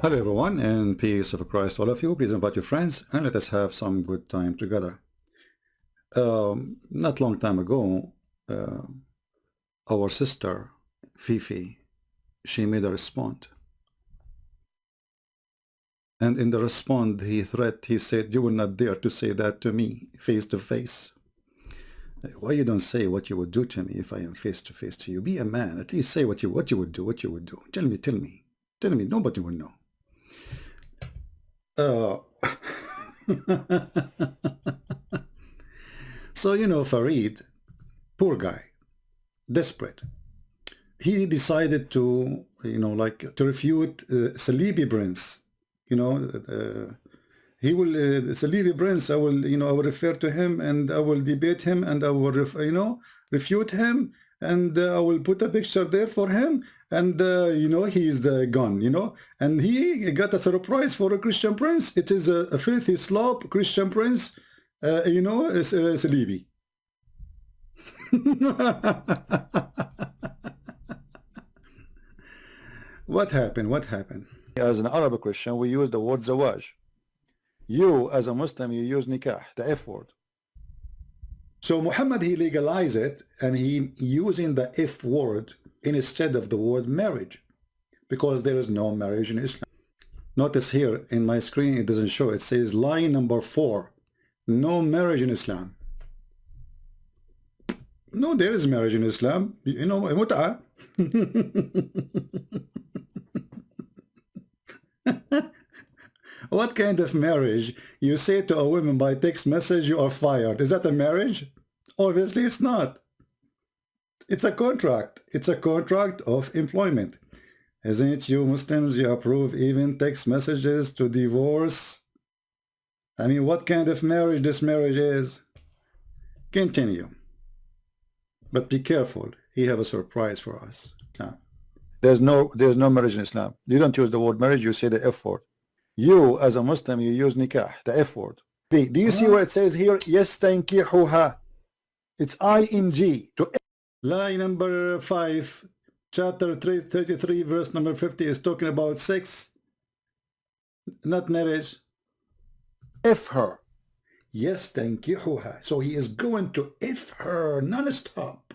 Hello everyone, and peace of Christ all of you. Please invite your friends and let us have some good time together. Not long time ago, our sister FiFi, she made a response, and in the response he said, "You will not dare to say that to me face to face. Why you don't say what you would do to me if I am face to face to you? Be a man, at least say what you would do. Tell me. Nobody will know." So, you know, Farid, poor guy, desperate. He decided to, to refute Salibi Prince. He will, Salibi Prince, I will refer to him and I will debate him and I will, refute him, and I will put a picture there for him, and he is gone, and he got a surprise for a Christian prince. It is a filthy slob Christian prince, Salibi. What happened? As an Arab Christian, we use the word zawaj. You, as a Muslim, you use nikah, the F word. So Muhammad, he legalized it, and he using the F word instead of the word marriage, because there is no marriage in Islam. Notice here in my screen, it doesn't show. It says line number 4, no marriage in Islam. No, there is marriage in Islam. Mutah. What kind of marriage? You say to a woman by text message, you are fired. Is that a marriage? Obviously it's not. It's a contract. It's a contract of employment. Isn't it you Muslims, you approve even text messages to divorce? I mean, what kind of marriage this marriage is? Continue. But be careful. He have a surprise for us. There's no marriage in Islam. You don't use the word marriage, you say the F word. You, as a Muslim, you use nikah, the F word. Do you see where it says here, yastankihuha? It's ing. Line number 5, chapter 33, verse number 50 is talking about sex, not marriage. F her. Yastankihuha. So he is going to F her non-stop.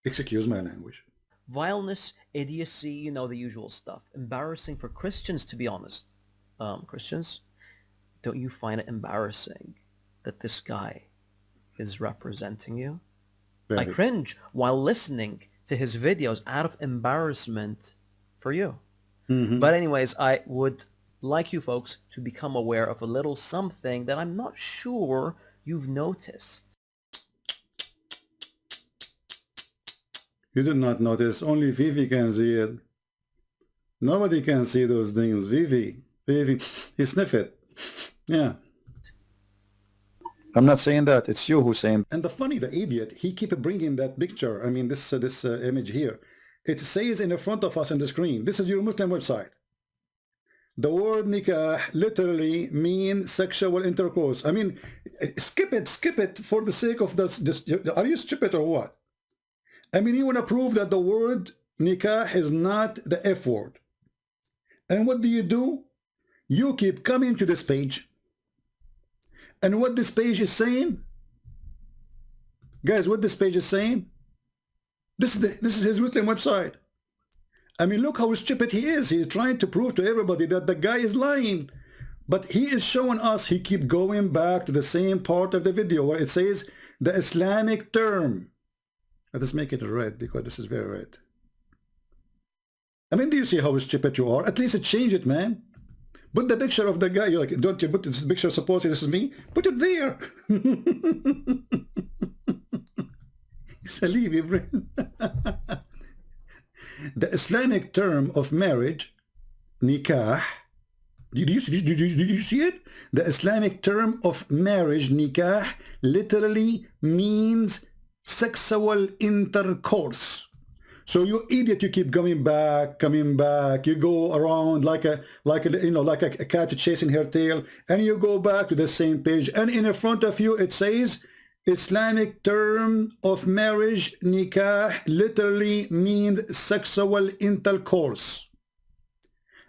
Excuse my language. Vileness, idiocy, the usual stuff. Embarrassing for Christians, to be honest. Christians, don't you find it embarrassing that this guy is representing you? I cringe while listening to his videos out of embarrassment for you. But anyways, I would like you folks to become aware of a little something that I'm not sure you've noticed. You did not notice. Only Vivi can see it. Nobody can see those things. Vivi, he sniff it. Yeah. I'm not saying that. It's you who's saying. And the idiot, he keep bringing that picture. I mean, this image here. It says in the front of us on the screen. This is your Muslim website. The word nikah literally means sexual intercourse. I mean, skip it for the sake of this. Are you stupid or what? I mean, you want to prove that the word nikah is not the F word. And what do? You keep coming to this page. And what this page is saying? Guys, what this page is saying? This is his Muslim website. I mean, look how stupid he is. He's trying to prove to everybody that the guy is lying. But he is showing us, he keep going back to the same part of the video where it says the Islamic term. Let's make it red because this is very red. I mean, do you see how stupid you are? At least change it, man. Put the picture of the guy. You're like, don't you put this picture, supposedly this is me? Put it there. Salibi. The Islamic term of marriage, nikah. Did you see it? The Islamic term of marriage, nikah, literally means sexual intercourse. So you idiot, you keep coming back. You go around like a cat chasing her tail, and you go back to the same page. And in front of you, it says Islamic term of marriage, nikah, literally means sexual intercourse.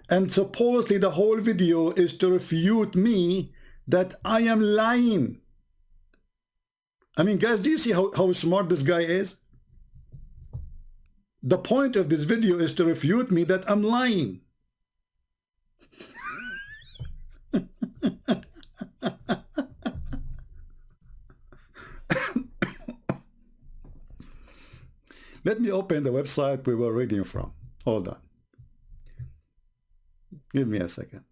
And supposedly the whole video is to refute me that I am lying. I mean, guys, do you see how smart this guy is? The point of this video is to refute me that I'm lying. Let me open the website we were reading from. Hold on. Give me a second.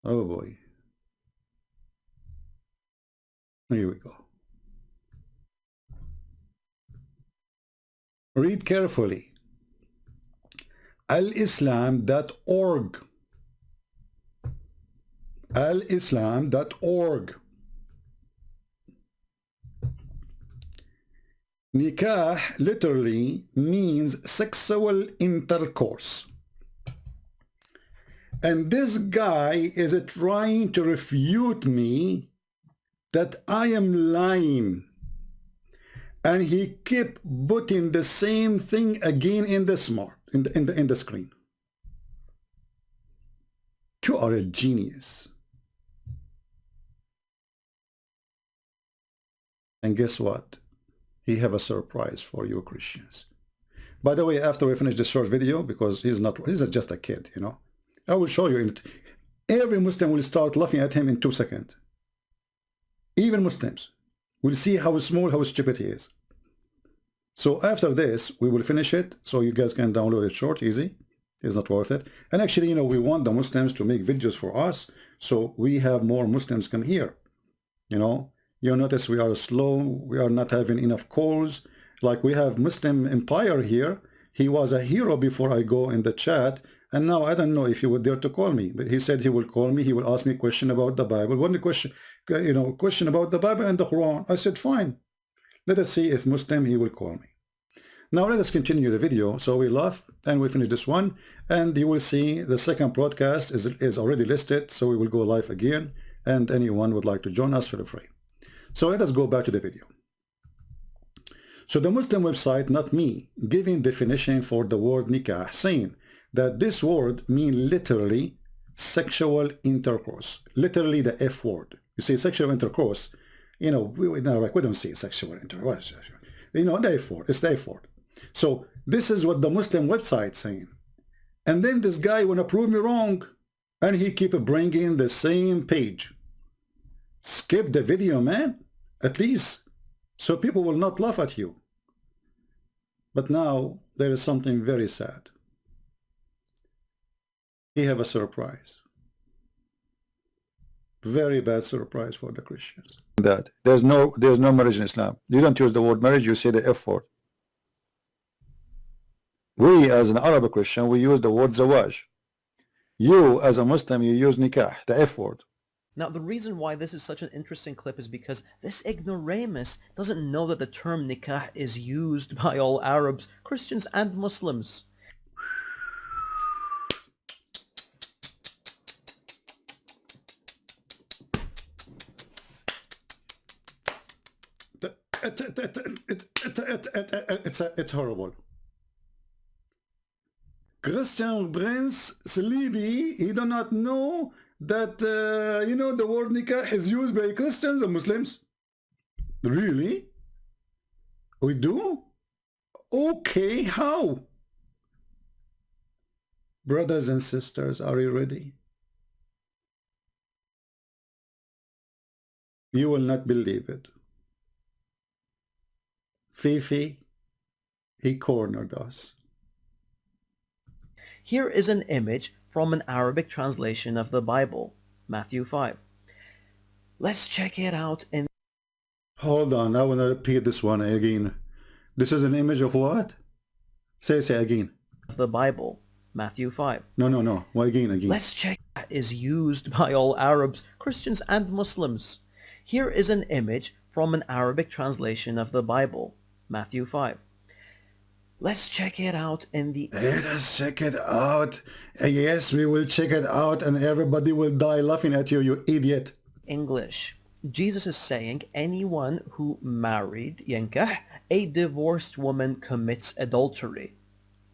Oh boy. Here we go. Read carefully. alislam.org. alislam.org. Nikah literally means sexual intercourse. And this guy is trying to refute me that I am lying. And he kept putting the same thing again in the in the screen. You are a genius. And guess what? He have a surprise for you Christians. By the way, after we finish this short video, because he's just a kid, you know, I will show you. Every Muslim will start laughing at him in 2 seconds. Even Muslims will see how small, how stupid he is. So after this, we will finish it, so you guys can download it short, easy. It's not worth it. And actually, you know, we want the Muslims to make videos for us, so we have more Muslims come here. You know, you notice we are slow, we are not having enough calls. Like we have Muslim Empire here. He was a hero before I go in the chat, and now I don't know if he would dare to call me. But he said he will call me, he will ask me a question about the Bible. One question, you know, question about the Bible and the Quran. I said, fine. Let us see if Muslim he will call me. Now let us continue the video. So we laugh and we finish this one, and you will see the second broadcast is already listed, so we will go live again, and anyone would like to join us, feel free. So let us go back to the video. So the Muslim website, not me, giving definition for the word nikah, saying that this word means literally sexual intercourse, literally the F word. You see, sexual intercourse, you know, we don't see sexual intercourse. You know, the F word, it's the F word. So this is what the Muslim website saying. And then this guy want to prove me wrong, and he keep bringing the same page. Skip the video, man, at least, so people will not laugh at you. But now there is something very sad. He have a surprise. Very bad surprise for the Christians. That there's no marriage in Islam. You don't use the word marriage, you say the F word. We as an Arab Christian, we use the word zawaj. You as a Muslim, you use nikah, the F word. Now, the reason why this is such an interesting clip is because this ignoramus doesn't know that the term nikah is used by all Arabs, Christians, and Muslims. It's horrible. Christian Prince Sleepy, he do not know that, you know, the word nikah is used by Christians and Muslims. Really? We do? Okay, how? Brothers and sisters, are you ready? You will not believe it. FiFi, he cornered us. Here is an image from an Arabic translation of the Bible, Matthew 5. Let's check it out in... Hold on, I want to repeat this one again. This is an image of what? Say again. The Bible, Matthew 5. No. Why again? Let's check that is used by all Arabs, Christians, and Muslims. Here is an image from an Arabic translation of the Bible, Matthew 5. Let's check it out in the... Let us check it out. Yes, we will check it out, and everybody will die laughing at you, you idiot. English. Jesus is saying anyone who married, yankah, a divorced woman commits adultery.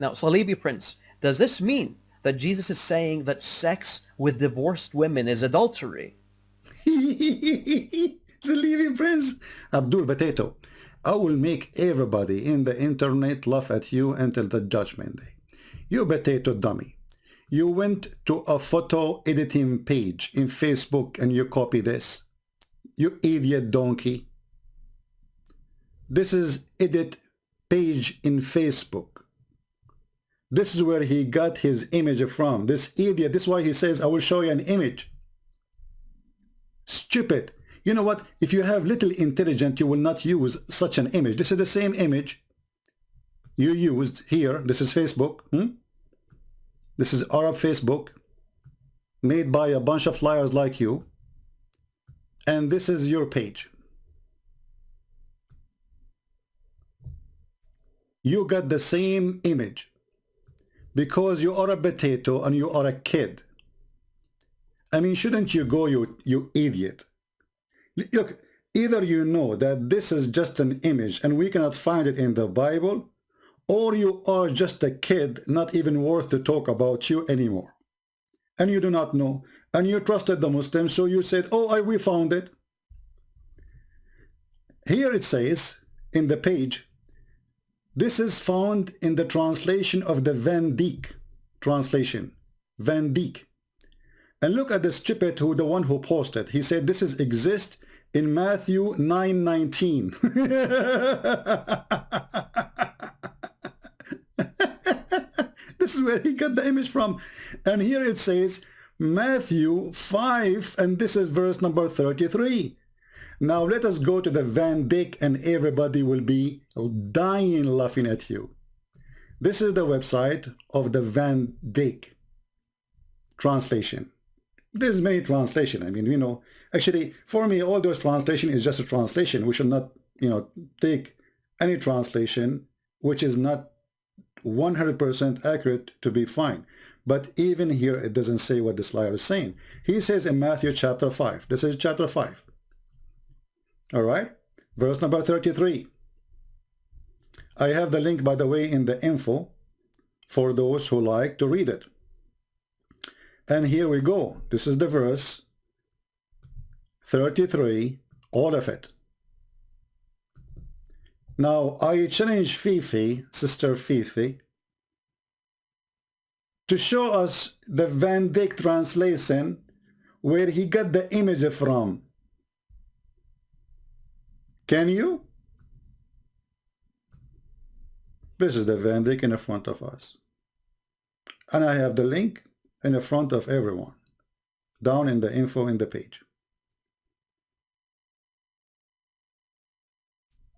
Now, Salibi Prince, does this mean that Jesus is saying that sex with divorced women is adultery? The living prince. Abdul Potato, I will make everybody in the internet laugh at you until the judgment day. You potato dummy. You went to a photo editing page in Facebook and you copy this. You idiot donkey. This is edit page in Facebook. This is where he got his image from. This idiot, this is why he says, I will show you an image. Stupid. You know what? If you have little intelligence, you will not use such an image. This is the same image you used here. This is Facebook. This is Arab Facebook, made by a bunch of liars like you. And this is your page. You got the same image because you are a potato and you are a kid. I mean, shouldn't you go, you idiot? Look, either you know that this is just an image and we cannot find it in the Bible, or you are just a kid, not even worth to talk about you anymore. And you do not know. And you trusted the Muslims, so you said, oh, we found it. Here it says, in the page, this is found in the translation of the Van Dyck translation. Van Dyck. And look at the stupid the one who posted. He said this is exist in Matthew 9:19. This is where he got the image from. And here it says Matthew 5, and this is verse number 33. Now let us go to the Van Dyck and everybody will be dying laughing at you. This is the website of the Van Dyck translation. There's many translation. I mean, you know, actually for me all those translation is just a translation. We should not, you know, take any translation which is not 100% accurate to be fine. But even here it doesn't say what this liar is saying. He says in Matthew chapter 5. This is chapter 5. All right, verse number 33. I have the link, by the way, in the info for those who like to read it. And here we go. This is the verse 33, all of it. Now, I challenge FiFi, Sister FiFi, to show us the Van Dyck translation where he got the image from. Can you? This is the Van Dyck in the front of us. And I have the link in the front of everyone, down in the info in the page,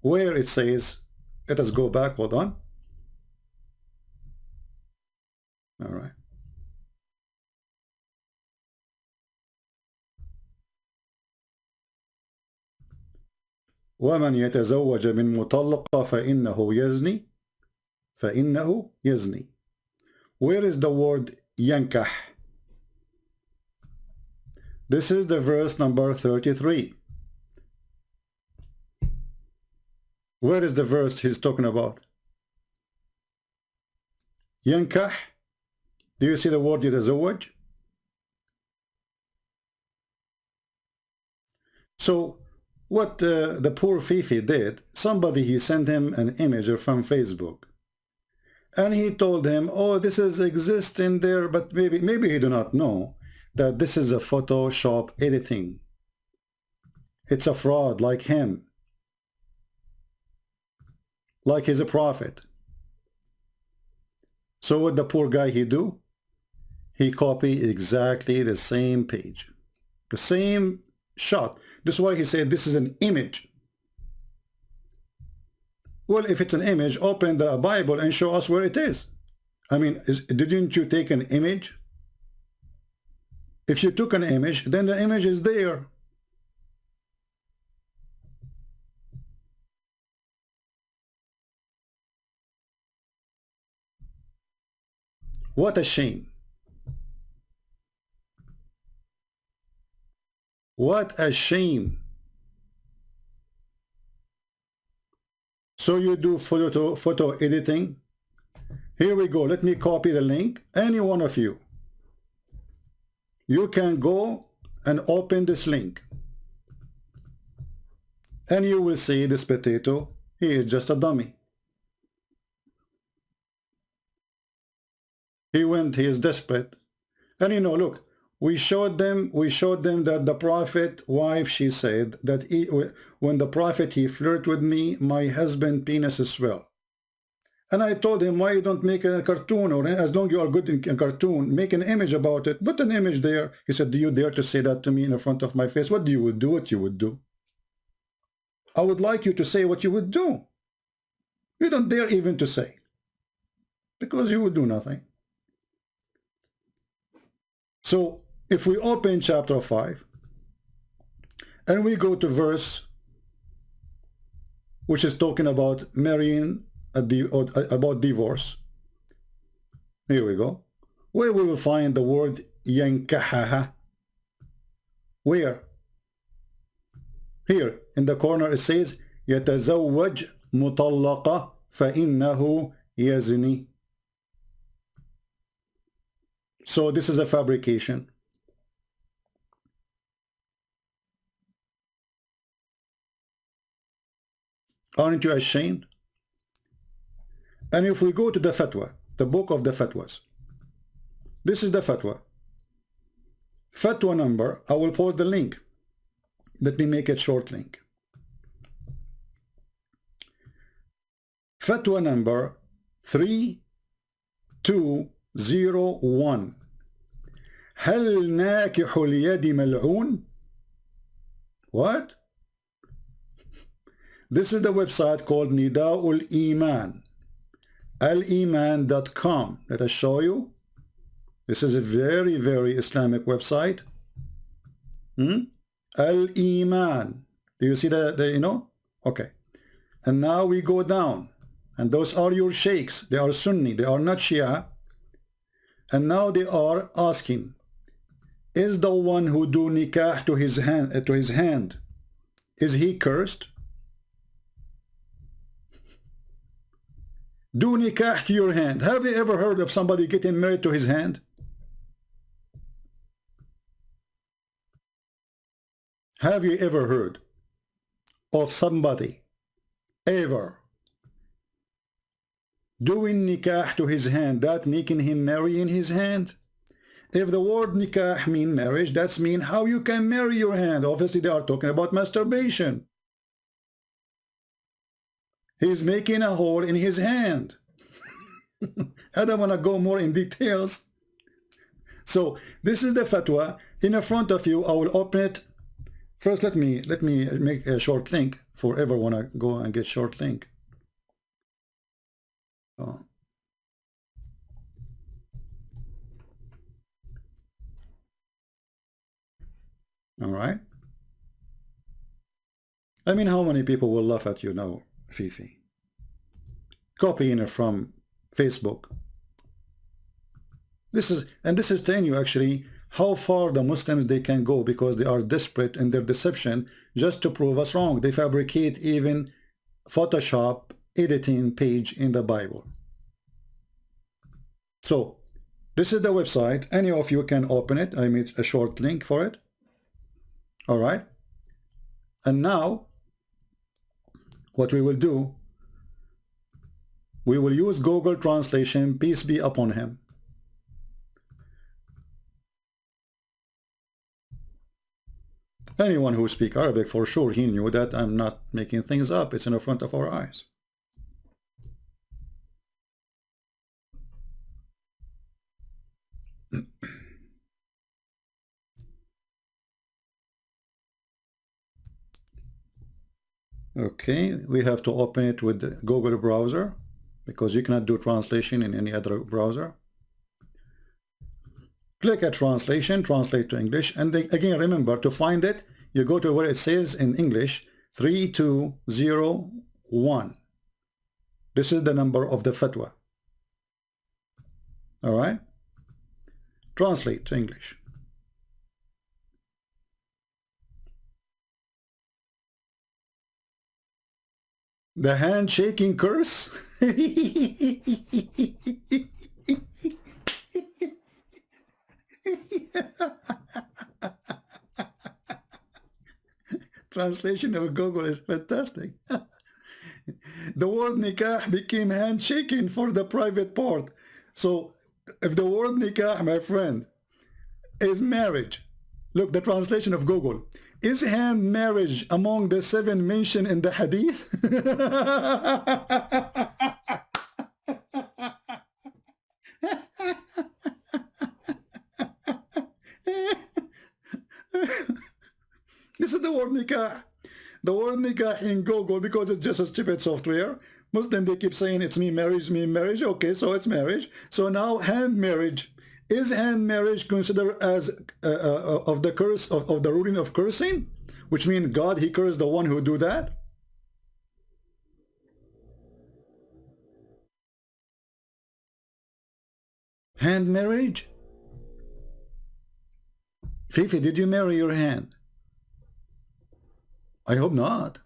where it says, let us go back, hold on. All right. ومن يتزوج من مطلقة فإنه يزني. Where is the word ينكح? This is the verse number 33. Where is the verse he's talking about? ينكح. Do you see the word يتزوج? So what the poor FiFi did, somebody, he sent him an image from Facebook. And he told him, oh, this is exist in there, but maybe he do not know that this is a Photoshop editing. It's a fraud like him. Like he's a prophet. So what the poor guy he do? He copied exactly the same page. The same shot. This is why he said this is an image. Well, if it's an image, open the Bible and show us where it is. I mean, didn't you take an image? If you took an image, then the image is there. What a shame. What a shame. So you do photo editing. Here we go. Let me copy the link. Any one of you, you can go and open this link, and you will see this potato. He is just a dummy. He is desperate. And you know, look, we showed them that the prophet wife, she said that when the prophet he flirt with me, my husband penis is swell. And I told him, why you don't make a cartoon, or as long you are good in a cartoon, make an image about it, put an image there. He said, do you dare to say that to me in the front of my face? What you would do? What you would do? I would like you to say what you would do. You don't dare even to say, because you would do nothing. So if we open chapter 5 and we go to verse which is talking about marrying, about divorce, here we go, where we will find the word yankahaha. Where? Here in the corner it says يتزوج مطلقة فإنه يزني. So this is a fabrication. Aren't you ashamed? And if we go to the fatwa, the book of the fatwas, this is the fatwa. Fatwa number, I will post the link. Let me make it short link. Fatwa number 3201. هل ناكح اليد ملعون? What? This is the website called Nida'ul Iman. Aliman.com. Let us show you. This is a very, very Islamic website. Al-Iman. Do you see the you know? Okay. And now we go down. And those are your sheikhs. They are Sunni. They are not Shia. And now they are asking, is the one who do nikah to his hand, is he cursed? Do nikah to your hand. Have you ever heard of somebody getting married to his hand? Have you ever heard of somebody ever doing nikah to his hand, that making him marry in his hand? If the word nikah mean marriage, that's mean how you can marry your hand. Obviously they are talking about masturbation. He's making a hole in his hand. I don't want to go more in details. So this is the fatwa. In front of you, I will open it. First, let me make a short link for everyone to go and get short link. Oh. All right. I mean, how many people will laugh at you now, FiFi? Copying it from Facebook. This is telling you actually how far the Muslims they can go, because they are desperate in their deception just to prove us wrong. They fabricate even Photoshop editing page in the Bible. So this is the website. Any of you can open it. I made a short link for it. All right. And now what we will do, we will use Google Translation, peace be upon him. Anyone who speaks Arabic, for sure, he knew that I'm not making things up. It's in the front of our eyes. Okay, we have to open it with the Google browser, because you cannot do translation in any other browser. Click at translation, translate to English, and then again remember to find it, you go to where it says in English 3201. This is the number of the fatwa. All right, translate to English. The handshaking curse. Translation of Google is fantastic. The word nikah became handshaking for the private part. So if the word nikah, my friend, is marriage, look, the translation of Google, is hand marriage among the 7 mentioned in the hadith? This is the word nikah. The word nikah in Google, because it's just a stupid software. Muslim, they keep saying it's me marriage, me marriage. Okay, so it's marriage. So now hand marriage. Is hand marriage considered as of the curse of the ruling of cursing? Which means God, he cursed the one who do that? Hand marriage? FiFi, did you marry your hand? I hope not.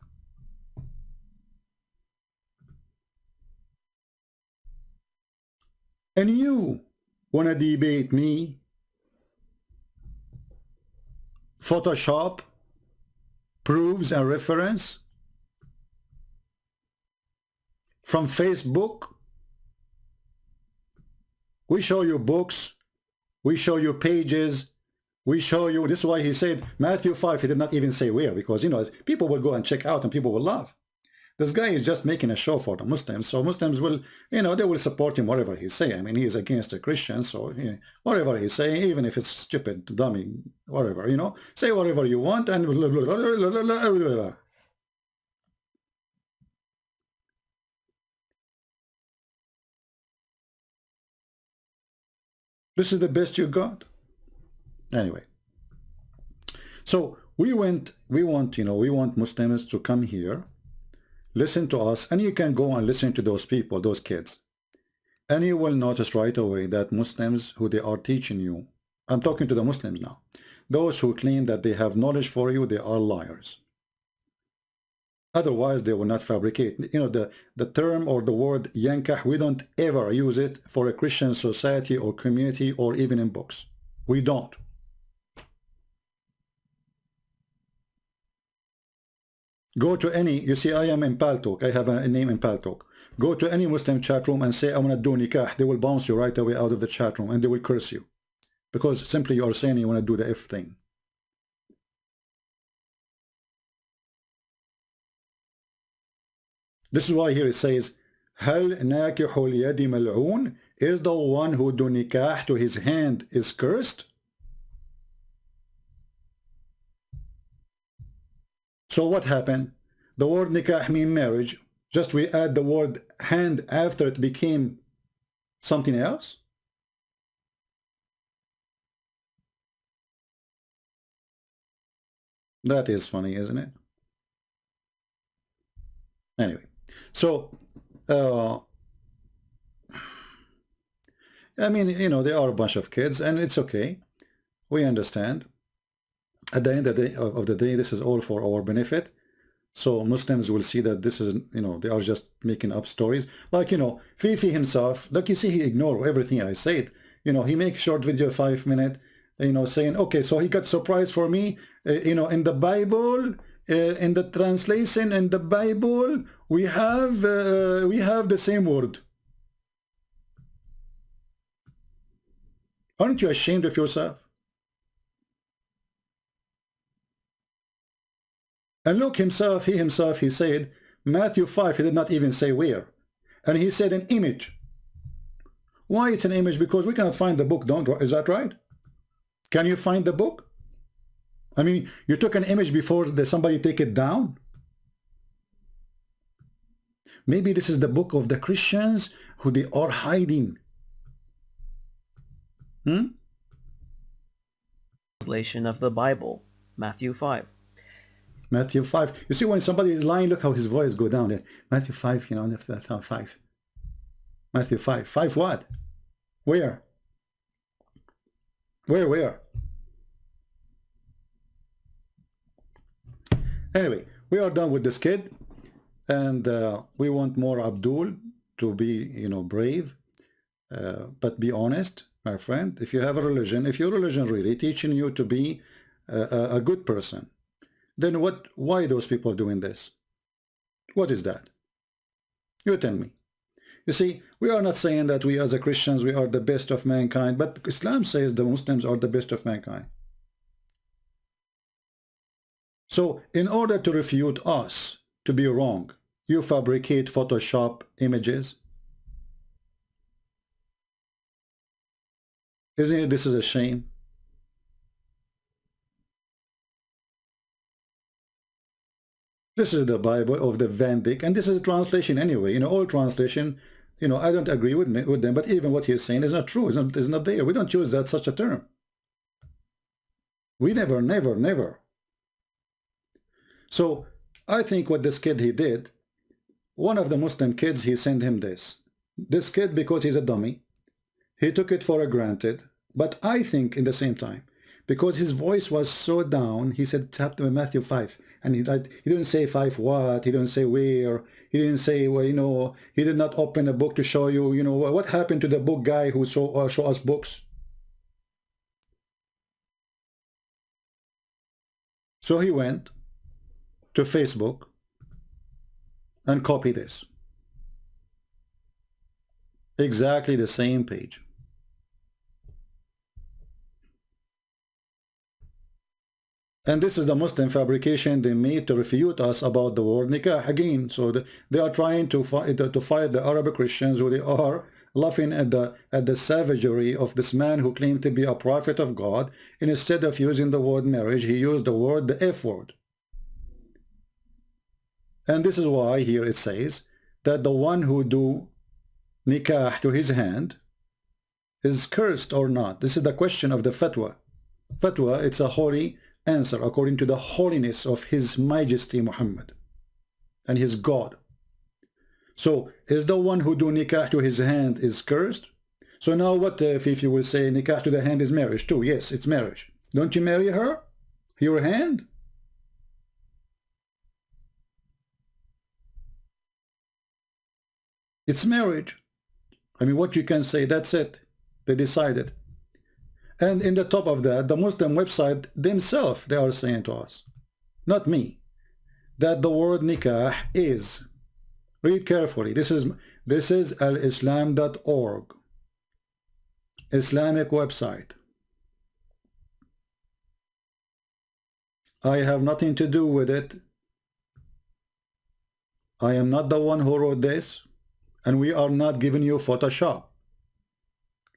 And you wanna debate me? Photoshop proofs and reference from Facebook? We show you books, we show you pages, we show you. This is why he said Matthew 5, he did not even say where, because, you know, people will go and check out and people will laugh. This guy is just making a show for the Muslims, so Muslims will, you know, they will support him whatever he's saying. I mean, he is against the Christians, so yeah, whatever he's saying, even if it's stupid, dummy, whatever, you know, say whatever you want and blah, blah, blah, blah, blah, blah, blah. This is the best you got. Anyway, so we want Muslims to come here, listen to us, and you can go and listen to those people, those kids, and you will notice right away that Muslims who they are teaching you, I'm talking to the Muslims now, those who claim that they have knowledge for you, they are liars. Otherwise, they will not fabricate. You know, the term or the word yankah, we don't ever use it for a Christian society or community or even in books. We don't. Go to any, you see, I am in Paltalk, I have a name in Paltalk. Go to any Muslim chat room and say, I want to do nikah. They will bounce you right away out of the chat room and they will curse you. Because simply you are saying you want to do the F thing. This is why here it says, Hal nakihul yadi mal'oon, is the one who do nikah to his hand is cursed? So what happened? The word nikah means marriage. Just we add the word hand after it became something else? That is funny, isn't it? Anyway, so I mean, you know, they are a bunch of kids and it's okay. We understand. At the end of the day, this is all for our benefit. So Muslims will see that this is, you know, they are just making up stories. Like, you know, FiFi himself, like you see, he ignored everything I said. You know, he makes short video, 5 minute, you know, saying, okay, so he got surprised for me, you know, in the Bible, in the translation in the Bible, we have the same word. Aren't you ashamed of yourself? And look, he said, Matthew 5, he did not even say where. And he said an image. Why it's an image? Because we cannot find the book, is that right? Can you find the book? I mean, you took an image before somebody take it down? Maybe this is the book of the Christians who they are hiding. Translation of the Bible, Matthew 5. Matthew 5. You see, when somebody is lying, look how his voice go down there. Matthew 5, you know, 5. Matthew 5. 5 what? Where? Where? Anyway, we are done with this kid. And we want more Abdul to be, brave, but be honest, my friend. If you have a religion, if your religion really teaching you to be a good person, then why those people doing this? What is that? You tell me. You see, we are not saying that we as a Christians, we are the best of mankind, but Islam says the Muslims are the best of mankind. So in order to refute us to be wrong, you fabricate Photoshop images. Isn't it? This is a shame. This is the Bible of the Vandyck, and this is a translation anyway. All translation, I don't agree with them, but even what he's saying is not true. It's not there. We don't use such a term. We never. So I think what this kid he did, one of the Muslim kids, he sent him this. This kid, because he's a dummy, he took it for granted. But I think in the same time, because his voice was so down, he said chapter Matthew 5, and he didn't say 5 what, he didn't say where, he didn't say, well, he did not open a book to show you, what happened to the book guy who show us books. So he went to Facebook and copied this. Exactly the same page. And this is the Muslim fabrication they made to refute us about the word nikah again. So they are trying to fight the Arab Christians, who they are laughing at the savagery of this man who claimed to be a prophet of God. And instead of using the word marriage, he used the F word. And this is why here it says that the one who do nikah to his hand is cursed or not. This is the question of the fatwa. Fatwa, it's a holy answer according to the holiness of His Majesty Muhammad and his God. So is the one who do nikah to his hand is cursed? So now what if you will say nikah to the hand is marriage too? Yes, it's marriage. Don't you marry her? Your hand? It's marriage. I mean, what you can say, that's it. They decided. And in the top of that, the Muslim website themselves, they are saying to us, not me, that the word nikah is, read carefully, this is alislam.org, Islamic website. I have nothing to do with it. I am not the one who wrote this, and we are not giving you Photoshop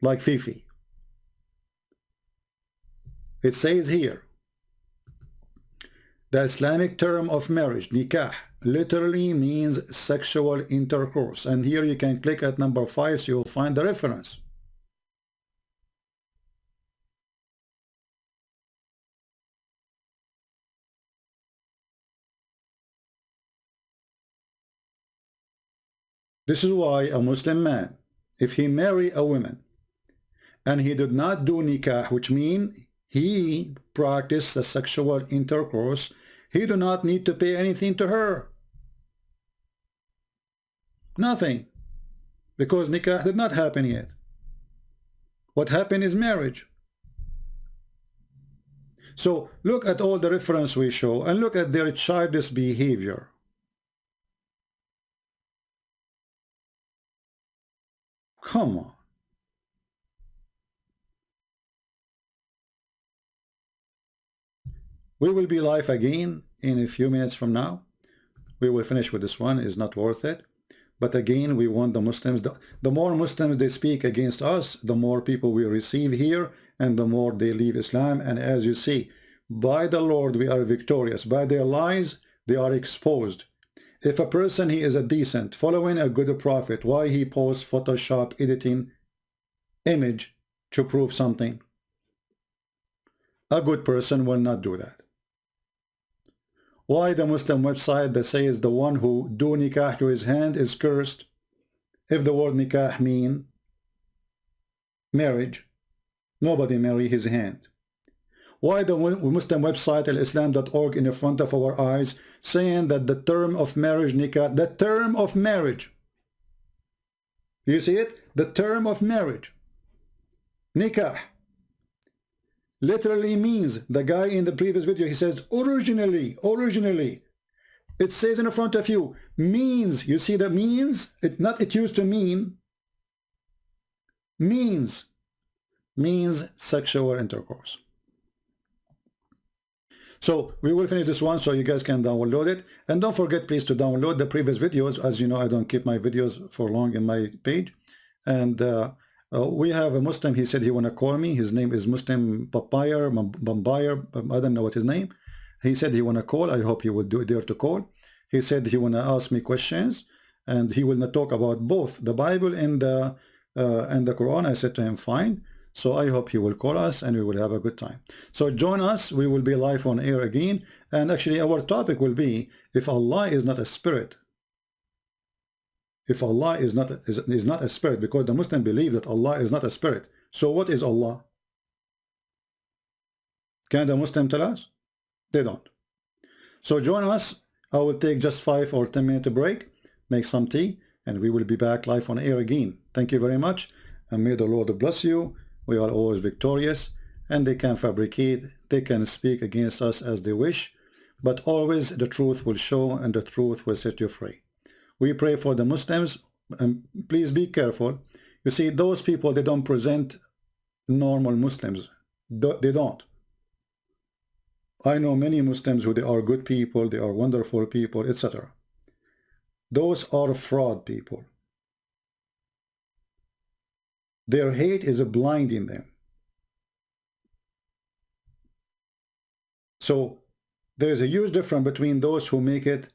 like FiFi. It says here, the Islamic term of marriage, nikah, literally means sexual intercourse. And here you can click at number 5, so you'll find the reference. This is why a Muslim man, if he marry a woman and he did not do nikah, which means he practiced the sexual intercourse, he do not need to pay anything to her. Nothing. Because nikah did not happen yet. What happened is marriage. So look at all the reference we show and look at their childish behavior. Come on. We will be live again in a few minutes from now. We will finish with this one. It's not worth it. But again, we want the Muslims. The more Muslims they speak against us, the more people we receive here, and the more they leave Islam. And as you see, by the Lord we are victorious. By their lies, they are exposed. If a person, he is a decent, following a good prophet, why he posts Photoshop editing image to prove something? A good person will not do that. Why the Muslim website that says the one who do nikah to his hand is cursed? If the word nikah mean marriage, nobody marry his hand. Why the Muslim website alislam.org in the front of our eyes saying that the term of marriage, nikah, the term of marriage, you see it? The term of marriage, nikah, literally means, the guy in the previous video, he says originally, it says in the front of you, means, you see the means, it used to mean, means sexual intercourse. So we will finish this one so you guys can download it, and don't forget please to download the previous videos. As you know, I don't keep my videos for long in my page. And we have a Muslim, he said he want to call me. His name is Muslim Papayar, I don't know what his name. He said he want to call. I hope he will dare to call. He said he want to ask me questions, and he will not talk about both the Bible and the Quran. I said to him, fine. So I hope he will call us and we will have a good time. So join us. We will be live on air again. And actually our topic will be, if Allah is not a spirit. If Allah is not a spirit, because the Muslims believe that Allah is not a spirit. So what is Allah? Can the Muslim tell us? They don't. So join us. I will take just 5 or 10 minute break, make some tea, and we will be back live on air again. Thank you very much, and may the Lord bless you. We are always victorious, and they can fabricate, they can speak against us as they wish, but always the truth will show and the truth will set you free. We pray for the Muslims, and please be careful. You see, those people, they don't present normal Muslims. They don't. I know many Muslims who they are good people, they are wonderful people, etc. Those are fraud people. Their hate is blinding them. So there is a huge difference between those who make it,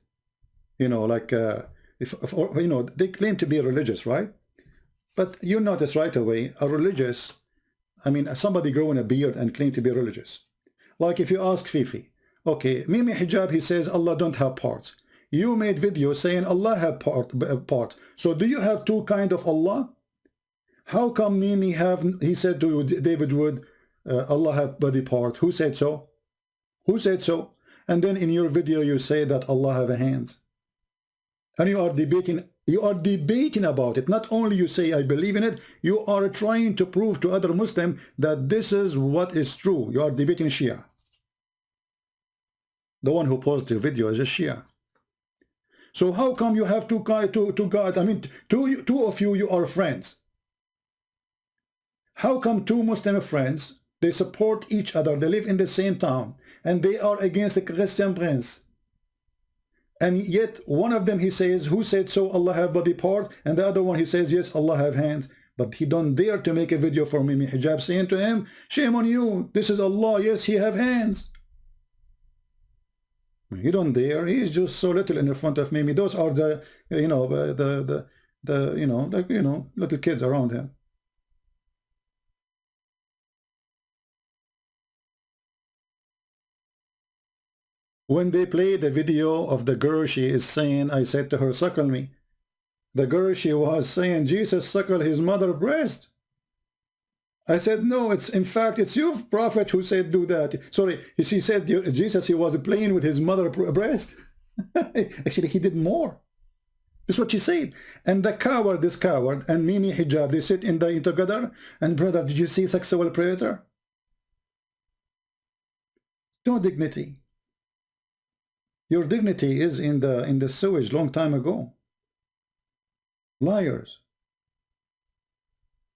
you know, like you know, they claim to be religious, right? But you notice right away, a religious, I mean, somebody growing a beard and claim to be religious. Like if you ask FiFi, okay, Mimi Hijab, he says Allah don't have parts. You made video saying Allah have part. So do you have two kind of Allah? How come Mimi have, he said to David Wood, Allah have body part? Who said so? Who said so? And then in your video you say that Allah have a hands. And you are debating about it. Not only you say I believe in it, you are trying to prove to other Muslims that this is what is true. You are debating Shia. The one who posted the video is a Shia. So how come you have two God? I mean, two of you are friends. How come two Muslim friends, they support each other, they live in the same town, and they are against the Christian prince? And yet one of them, he says, who said so, Allah have body part, and the other one, he says, yes, Allah have hands. But he don't dare to make a video for Mimi Hijab saying to him, shame on you, this is Allah, yes, he have hands. He don't dare. He is just so little in the front of Mimi. Those are the, you know, little kids around him. When they play the video of the girl, she is saying, I said to her, suckle me. The girl, she was saying, Jesus suckled his mother's breast. I said, no, in fact, it's you, prophet, who said do that. Sorry, she said, Jesus, he was playing with his mother's breast. Actually, he did more. That's what she said. And the coward, this coward, and Mimi Hijab, they sit together, and brother, did you see sexual predator? No dignity. Your dignity is in the sewage long time ago. Liars.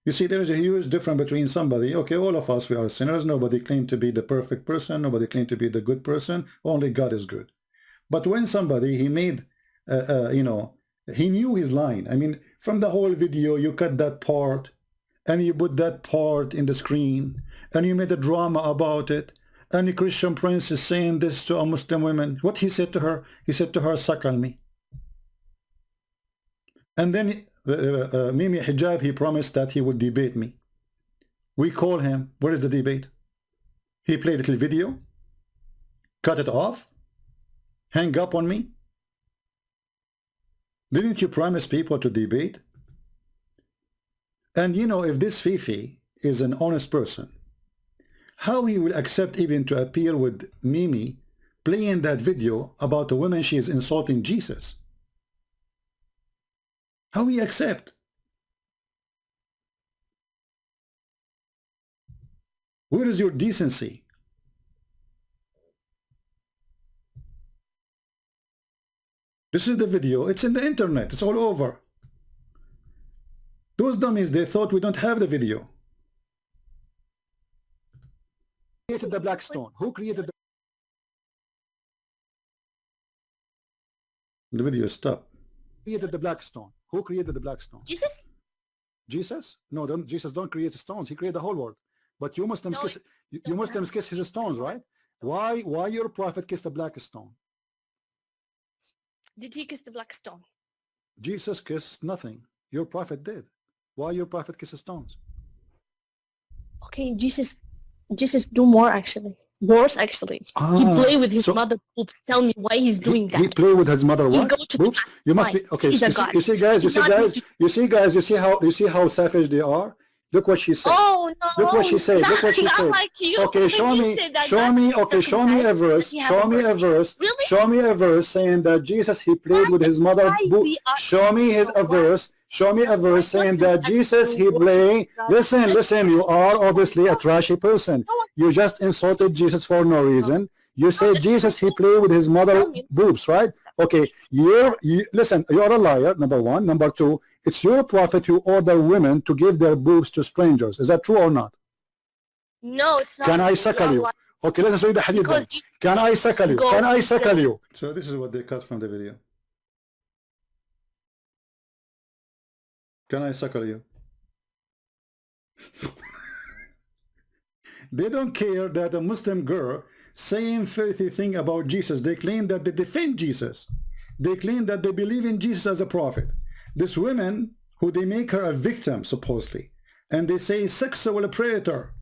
You see, there is a huge difference between somebody, okay, all of us, we are sinners, nobody claims to be the perfect person, nobody claims to be the good person, only God is good. But when somebody, he made, you know, he knew his line. I mean, from the whole video, you cut that part, and you put that part in the screen, and you made a drama about it, and the Christian prince is saying this to a Muslim woman. What he said to her? He said to her, suckle me. And then Mimi Hijab, he promised that he would debate me. We call him. Where is the debate? He played a little video, cut it off, hang up on me. Didn't you promise people to debate? And you know, if this FiFi is an honest person, how he will accept even to appear with Mimi playing that video about a woman she is insulting Jesus? How he accept? Where is your decency? This is the video. It's in the internet. It's all over. Those dummies, they thought we don't have the video. Who created the black stone? Who created the video? Stop. Created the black stone. Who created the black stone? Jesus? Jesus? No, Jesus don't create stones. He created the whole world. But you Muslims kiss, you Muslims kiss his stones, right? Why your prophet kissed the black stone? Did he kiss the black stone? Jesus kissed nothing. Your prophet did. Why your prophet kisses stones? Okay, Jesus do more actually. Worse actually. He play with his mother boobs. Tell me why he's doing that. He play with his mother what? Boobs? You must be okay. You see guys, you see how savage they are? Look what she said. Oh no! Look what she said. Look what she said. Like you. Okay, show me a verse. Show me a verse. Really? Show me a verse saying that Jesus he played with his mother. Show me a verse. Show me a verse saying that Jesus he played. Listen. You are obviously a trashy person. You just insulted Jesus for no reason. You say Jesus he played with his mother boobs, right? Okay, listen. You are a liar. Number one. Number two. It's your prophet who ordered women to give their boobs to strangers. Is that true or not? No, it's not. Can I suckle you? Okay, let's read the hadith then. Can I suckle you? Can I suckle you? So this is what they cut from the video. Can I suckle you? They don't care that a Muslim girl saying filthy thing about Jesus. They claim that they defend Jesus. They claim that they believe in Jesus as a prophet. This woman, who they make her a victim, supposedly, and they say sexual predator,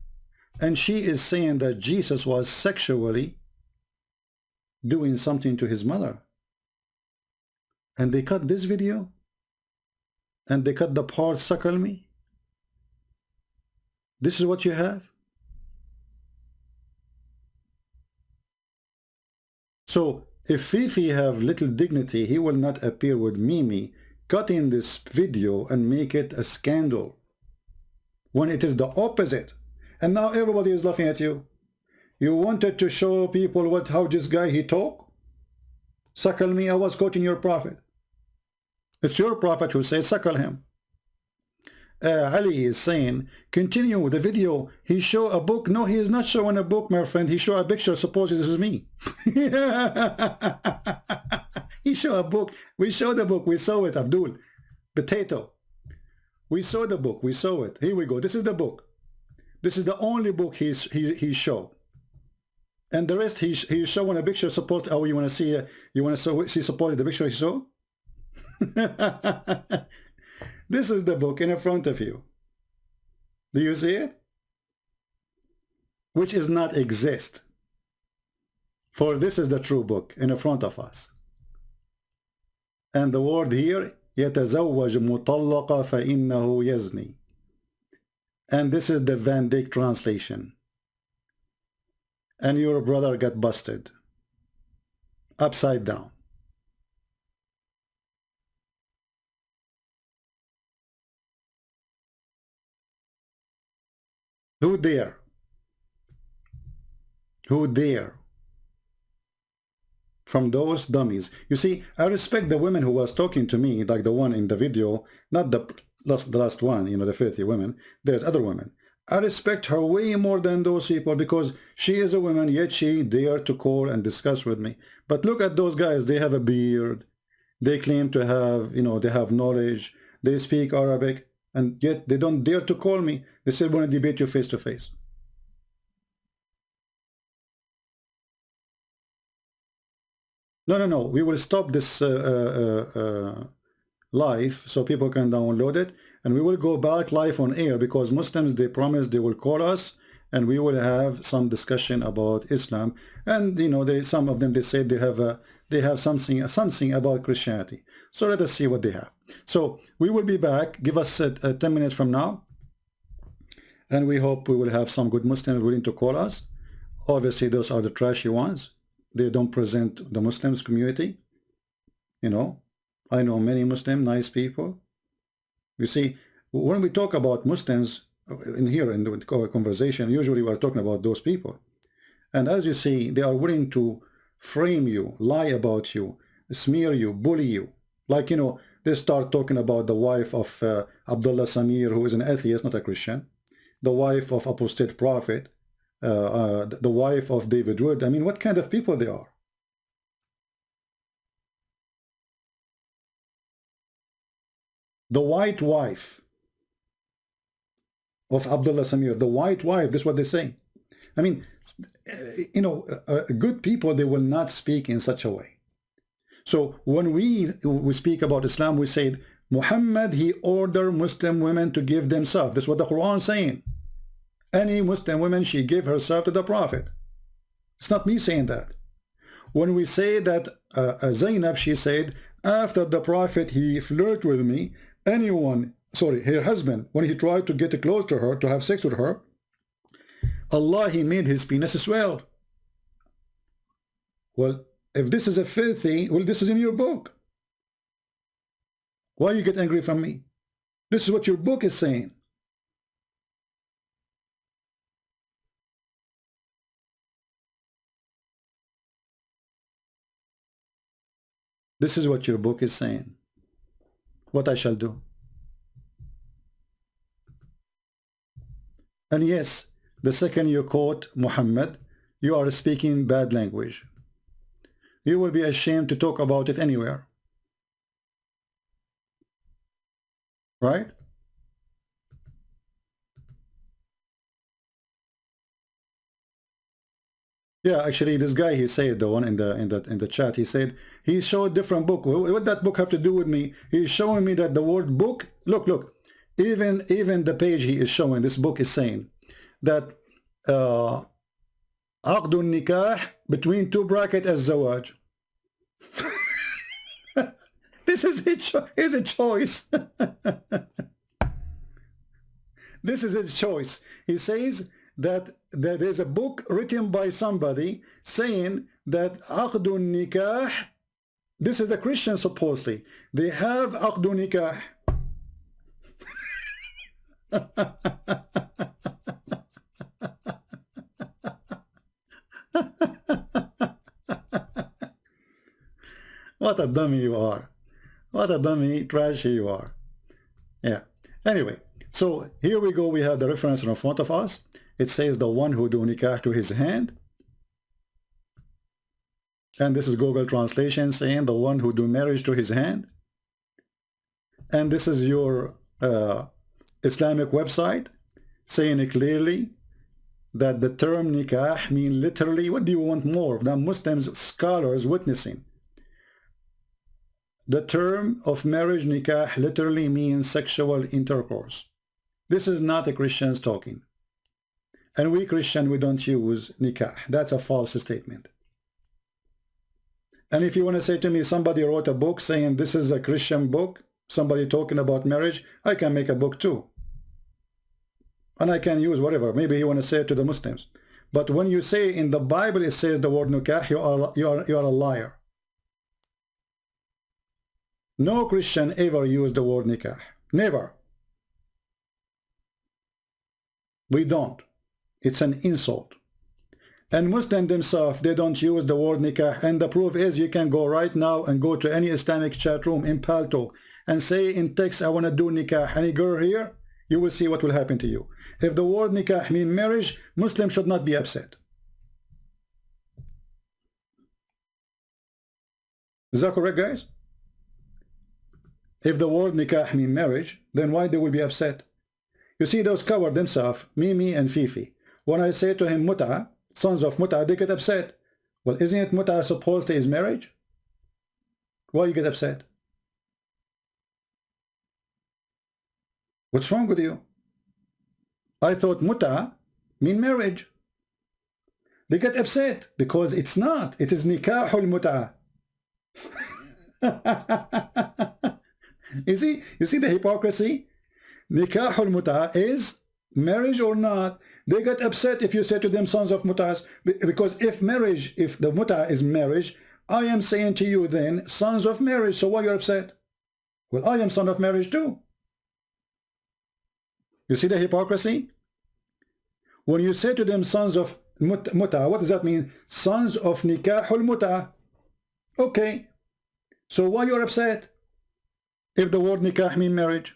and she is saying that Jesus was sexually doing something to his mother. And they cut this video, and they cut the part suckle me. This is what you have. So if FiFi have little dignity, he will not appear with Mimi cutting this video and make it a scandal when it is the opposite. And now everybody is laughing at you. You wanted to show people how this guy he talk? Suckle me. I was quoting your prophet. It's your prophet who said suckle him. Ali is saying continue with the video. He show a book. No, he is not showing a book, my friend. He show a picture. Suppose this is me. He show a book. We show the book. We saw it, Abdul. Potato. We saw the book. We saw it. Here we go. This is the book. This is the only book he show. And the rest he's showing a picture. Suppose you want to see see suppose the picture he show. This is the book in front of you. Do you see it? Which is not exist. For this is the true book in front of us. And the word here, يتزوج مطلقة فإنه يزني. And this is the Van Dyck translation. And your brother got busted. Upside down. Who dare? Who dare? From those dummies. You see, I respect the women who was talking to me, like the one in the video, not the last one, you know, the filthy women. There's other women. I respect her way more than those people because she is a woman, yet she dared to call and discuss with me. But look at those guys. They have a beard. They claim to have, you know, they have knowledge. They speak Arabic. And yet they don't dare to call me. They still want to debate you face to face. No. We will stop this live so people can download it. And we will go back live on air because Muslims, they promised they will call us. And we will have some discussion about Islam. And, you know, some of them, they say they have something about Christianity. So let us see what they have. So we will be back. Give us 10 minutes from now. And we hope we will have some good Muslims willing to call us. Obviously, those are the trashy ones. They don't present the Muslims community. You know, I know many Muslim nice people. You see, when we talk about Muslims in here in the conversation, usually we're talking about those people. And as you see, they are willing to frame you, lie about you, smear you, bully you. Like, you know, they start talking about the wife of Abdullah Samir, who is an atheist, not a Christian, the wife of apostate prophet, the wife of David Wood. I mean, what kind of people they are? The white wife of Abdullah Samir, the white wife, that's what they say. I mean, you know, good people, they will not speak in such a way. So when we speak about Islam, we say, Muhammad, he ordered Muslim women to give themselves. That's what the Quran is saying. Any Muslim woman, she gave herself to the Prophet. It's not me saying that. When we say that Zainab, she said, after the Prophet, he flirted with me, anyone, sorry, her husband, when he tried to get close to her, to have sex with her, Allah, he made his penis swell. Well, if this is a filthy, well, this is in your book. Why you get angry from me? This is what your book is saying. This is what your book is saying. What I shall do. And yes, the second you quote Muhammad, you are speaking bad language. You will be ashamed to talk about it anywhere. Right? Yeah, actually, this guy, he said, the one in the chat, he said he showed different book. What that book have to do with me? He's showing me that the word book. Look. Even the page he is showing, this book is saying that Aqdun nikah between two brackets as zawaj. This is a choice. This is his choice. He says that there's a book written by somebody saying that Aqdun nikah, this is the Christian supposedly, they have Aqdun nikah. What a dummy you are. What a dummy, trashy you are. Yeah. Anyway, so here we go. We have the reference in front of us. It says the one who do nikah to his hand. And this is Google translation saying the one who do marriage to his hand. And this is your Islamic website saying it clearly that the term nikah mean literally, what do you want more? The Muslims, scholars witnessing. The term of marriage nikah literally means sexual intercourse. This is not a Christians talking. And we Christian, we don't use nikah. That's a false statement. And if you want to say to me, somebody wrote a book saying this is a Christian book, somebody talking about marriage, I can make a book too. And I can use whatever. Maybe you want to say it to the Muslims. But when you say in the Bible it says the word nikah, you are a liar. No Christian ever used the word nikah. Never. We don't. It's an insult. And Muslims themselves, they don't use the word nikah. And the proof is you can go right now and go to any Islamic chat room in Paltalk and say in text, I want to do nikah. Any girl here, you will see what will happen to you. If the word nikah means marriage, Muslims should not be upset. Is that correct, guys? If the word nikah means marriage, then why they will be upset? You see, those cowards themselves, Mimi and FiFi. When I say to him mutah, sons of mutah, they get upset. Well, isn't it mutah supposed to is marriage? Why you get upset? What's wrong with you? I thought mutah mean marriage. They get upset because it's not. It is nikahul mutah. You see the hypocrisy? Nikahul mutah is marriage or not, they get upset if you say to them sons of mutahs, because if the mutah is marriage, I am saying to you then sons of marriage, so why you're upset? Well, I am son of marriage too. You see the hypocrisy? When you say to them sons of mutah, what does that mean? Sons of nikahul mutah. Okay, so why you're upset if the word nikah mean marriage?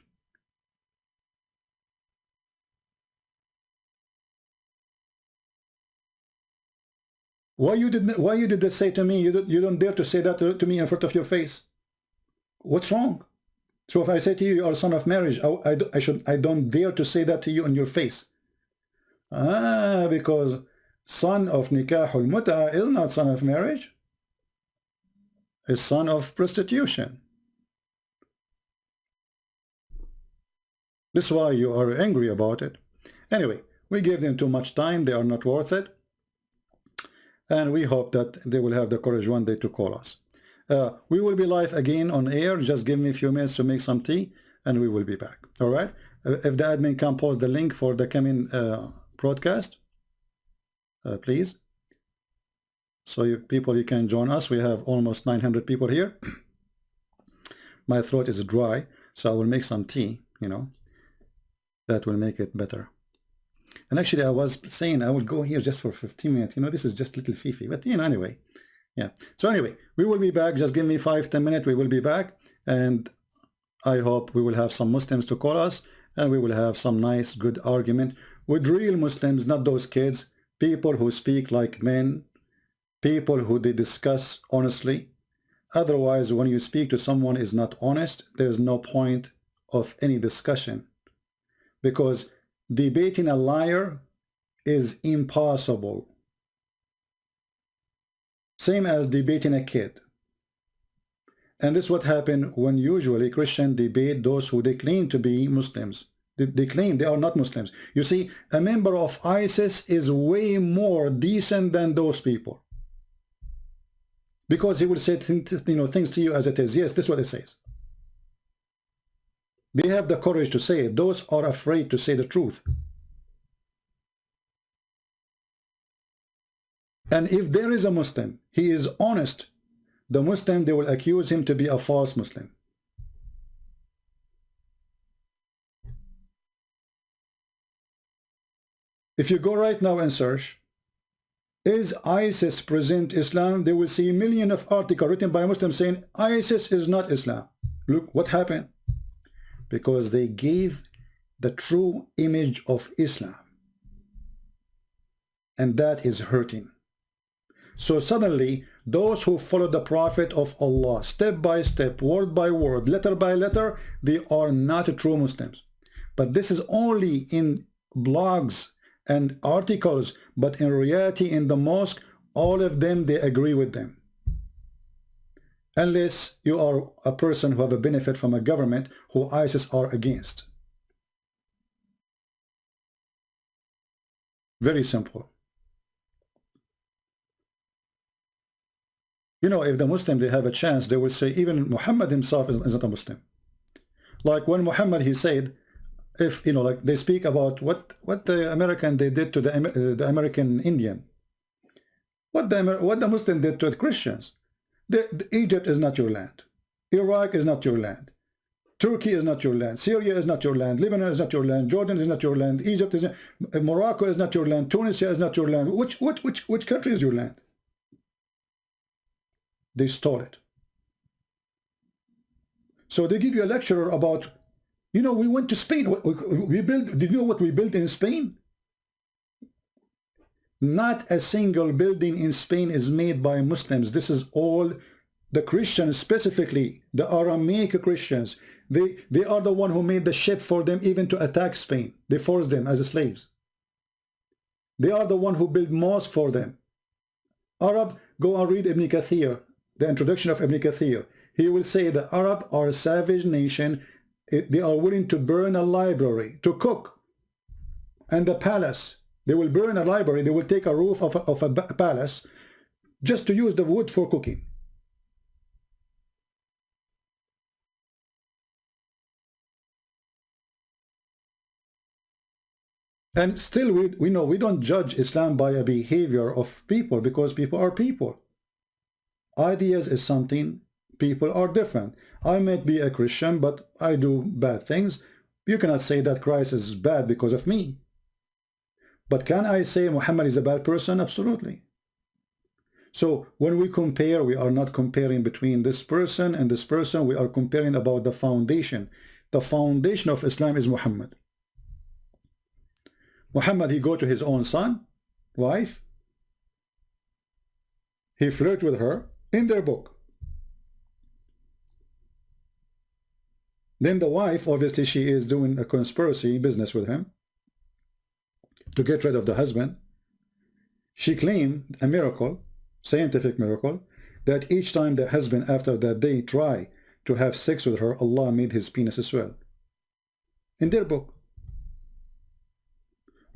Why you did that say to me? You don't dare to say that to me in front of your face. What's wrong? So if I say to you, you are son of marriage, I don't dare to say that to you in your face. Because son of nikahul mutah is not son of marriage. Is son of prostitution. This is why you are angry about it. Anyway, we gave them too much time. They are not worth it. And we hope that they will have the courage one day to call us. We will be live again on air. Just give me a few minutes to make some tea, and we will be back. All right? If the admin can post the link for the coming broadcast, please. So you can join us. We have almost 900 people here. My throat is dry, so I will make some tea, you know. That will make it better. And actually, I was saying I would go here just for 15 minutes. You know, this is just little FiFi. But, you know, anyway. Yeah. So anyway, we will be back. Just give me 5-10 minutes. We will be back. And I hope we will have some Muslims to call us. And we will have some nice, good argument with real Muslims, not those kids. People who speak like men. People who they discuss honestly. Otherwise, when you speak to someone is not honest, there's no point of any discussion. Because debating a liar is impossible. Same as debating a kid. And this is what happened when usually Christians debate those who they claim to be Muslims. They claim they are not Muslims. You see, a member of ISIS is way more decent than those people. Because he will say things to you as it is. Yes, this is what it says. They have the courage to say it. Those are afraid to say the truth. And if there is a Muslim, he is honest, the Muslim, they will accuse him to be a false Muslim. If you go right now and search, is ISIS present Islam? They will see millions of articles written by Muslims saying ISIS is not Islam. Look what happened. Because they gave the true image of Islam. And that is hurting. So suddenly, those who follow the Prophet of Allah, step by step, word by word, letter by letter, they are not true Muslims. But this is only in blogs and articles, but in reality, in the mosque, all of them, they agree with them. Unless you are a person who have a benefit from a government who ISIS are against. Very simple. You know, if the Muslim, they have a chance, they will say even Muhammad himself is not a Muslim. Like when Muhammad, he said, if, you know, like they speak about what the American, they did to the American Indian. What the Muslim did to the Christians. Egypt is not your land. Iraq is not your land. Turkey is not your land. Syria is not your land. Lebanon is not your land. Jordan is not your land. Egypt is not, Morocco is not your land. Tunisia is not your land. Which country is your land? They stole it. So they give you a lecture about, you know, we went to Spain. We built. Did you know what we built in Spain? Not a single building in Spain is made by Muslims. This is all the Christians, specifically the Aramaic Christians. They are the one who made the ship for them even to attack Spain. They forced them as slaves. They are the one who built mosques for them. Arab, go and read Ibn Kathir, the introduction of Ibn Kathir. He will say the Arab are a savage nation. They are willing to burn a library, to cook, and a palace. They will burn a library. They will take a roof of a palace just to use the wood for cooking. And still we know we don't judge Islam by a behavior of people, because people are people. Ideas is something, people are different. I might be a Christian, but I do bad things. You cannot say that Christ is bad because of me. But can I say Muhammad is a bad person? Absolutely. So when we compare, we are not comparing between this person and this person. We are comparing about the foundation. The foundation of Islam is Muhammad. Muhammad, he go to his own son, wife. He flirt with her in their book. Then the wife, obviously, she is doing a conspiracy business with him to get rid of the husband. She claimed a miracle, scientific miracle, that each time the husband after that day try to have sex with her, Allah made his penis swell. In their book.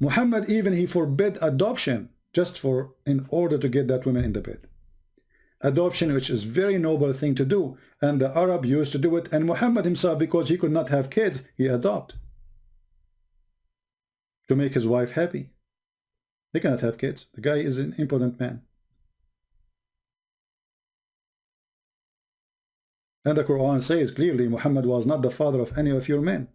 Muhammad even he forbid adoption just in order to get that woman in the bed. Adoption, which is very noble thing to do, and the Arab used to do it, and Muhammad himself, because he could not have kids, he adopt to make his wife happy. He cannot have kids. The guy is an impotent man. And the Quran says clearly Muhammad was not the father of any of your men.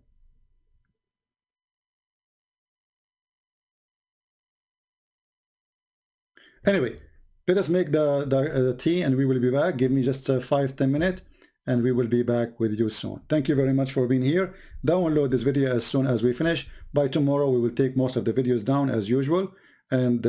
Anyway, let us make the tea and we will be back. Give me just 5-10 minutes and we will be back with you soon. Thank you very much for being here. Download this video as soon as we finish. By tomorrow we will take most of the videos down as usual. And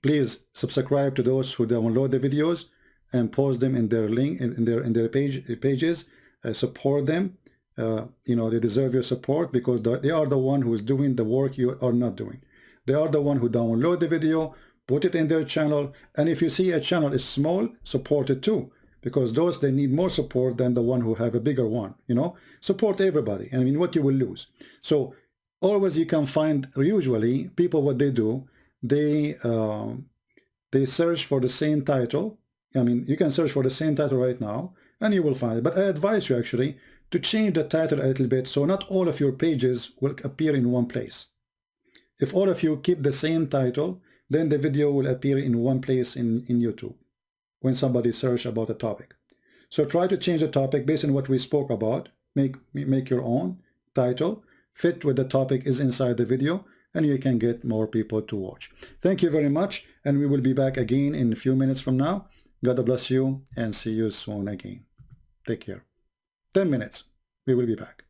please subscribe to those who download the videos and post them in their link in their pages. Support them. You know, they deserve your support because they are the one who is doing the work you are not doing. They are the one who download the video, put it in their channel, and if you see a channel is small, support it too, because those they need more support than the one who have a bigger one. You know, support everybody. I mean, what you will lose. So always you can find, usually people, what they do, they search for the same title. I mean, you can search for the same title right now and you will find it, but I advise you actually to change the title a little bit so not all of your pages will appear in one place. If all of you keep the same title, then the video will appear in one place in YouTube when somebody search about a topic. So try to change the topic based on what we spoke about. Make your own title, fit with the topic is inside the video, and you can get more people to watch. Thank you very much, and we will be back again in a few minutes from now. God bless you, and see you soon again. Take care. 10 minutes. We will be back.